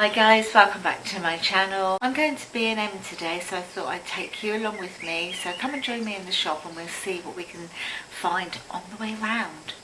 Hi guys, welcome back to my channel. I'm going to B&M today, so I thought I'd take you along with me. So come and join me in the shop and we'll see what we can find on the way round.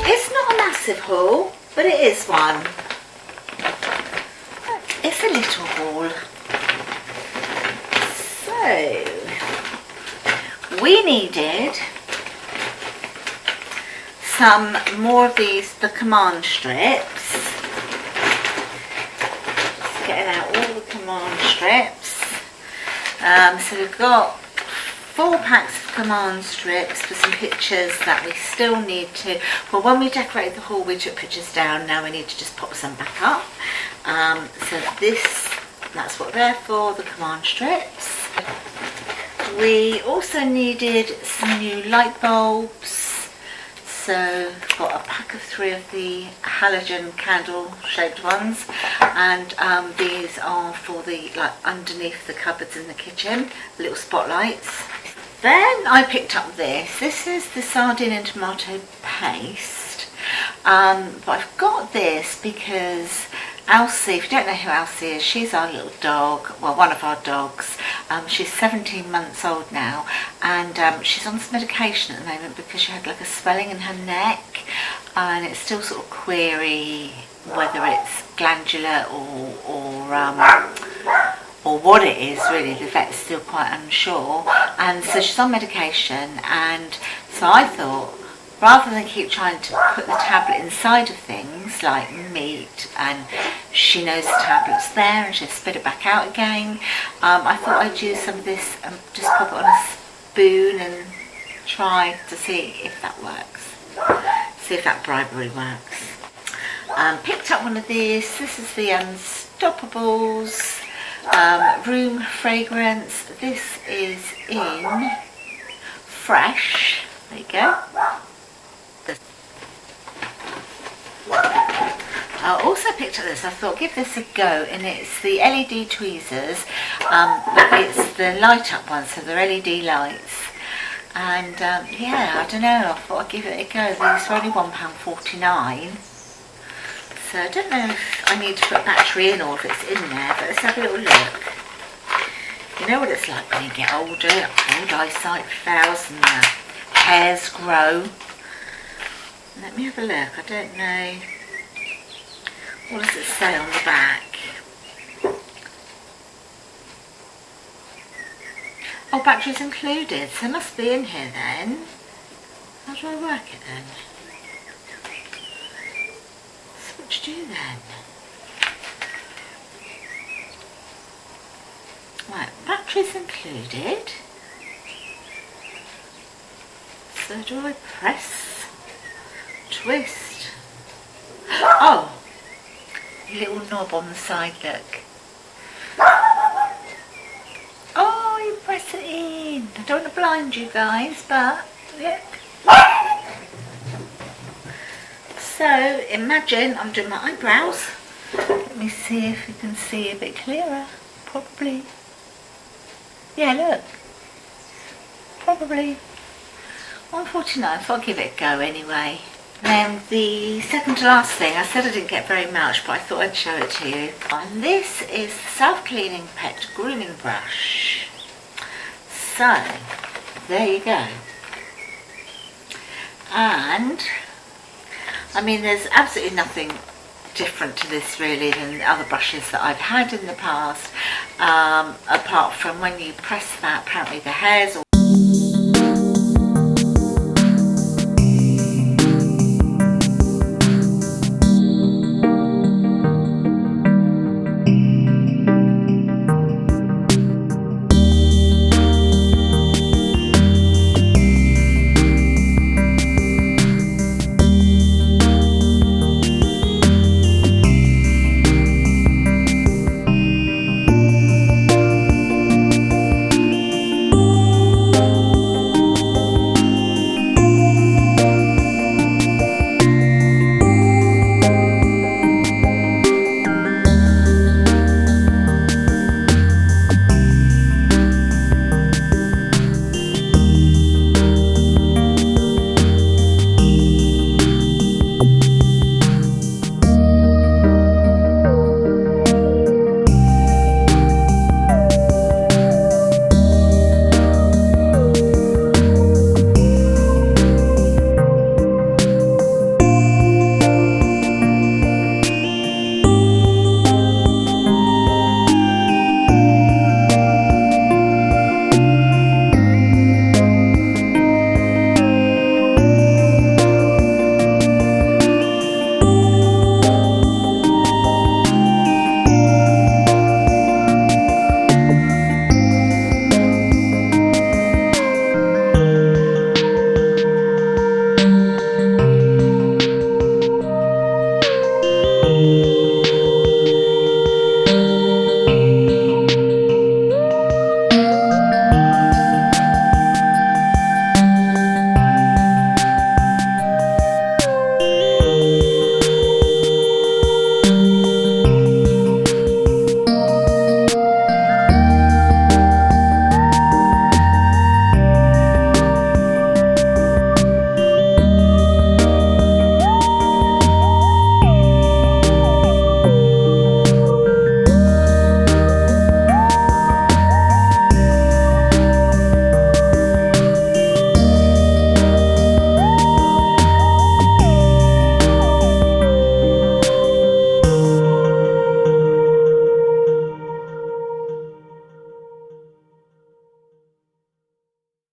It's not a massive haul, but it is one. It's a little haul. So, we needed some more of the command strips. Just getting out all the command strips. So we've got 4 packs of command strips for some pictures that we still need to, well, when we decorated the hall we took pictures down, now we need to just pop some back up. So that's what they're for, the command strips. We also needed some new light bulbs, so got a pack of 3 of the halogen candle shaped ones, and these are for the underneath the cupboards in the kitchen, little spotlights. Then I picked up this is the sardine and tomato paste, but I've got this because Elsie, if you don't know who Elsie is, she's our little dog, well, one of our dogs. She's 17 months old now, and she's on some medication at the moment because she had like a swelling in her neck, and it's still sort of query whether it's glandular or what it is really. The vet's still quite unsure, and so she's on medication, and so I thought, rather than keep trying to put the tablet inside of things like meat, and she knows the tablet's there and she'll spit it back out again, I thought I'd use some of this and just pop it on a spoon and try to see if that works, see if that bribery works. Picked up one of these. This is the Unstoppables room fragrance. This is in Fresh. There you go. I also picked up this. I thought give this a go, and it's the LED tweezers, but it's the light up ones, so they're LED lights. And yeah, I don't know, I thought I'd give it a go. These are only £1.49. So I don't know if I need to put battery in or if it's in there, but let's have a little look. You know what it's like when you get older, old eyesight fails and the hairs grow. Let me have a look. I don't know. What does it say on the back? Oh, batteries included. So it must be in here then. How do I work it then? So what do you do then? Right, batteries included. So do I press? Twist? Oh! Little knob on the side, look. Oh, you press it in. I don't want to blind you guys, but look. So imagine I'm doing my eyebrows. Let me see if you can see a bit clearer. Probably. Yeah, look. Probably. £1.49, so I'll give it a go anyway. Then the second to last thing, I said I didn't get very much, but I thought I'd show it to you. And this is the self-cleaning pet grooming brush. So, there you go. And, I mean, there's absolutely nothing different to this really than other brushes that I've had in the past, apart from when you press that, apparently the hairs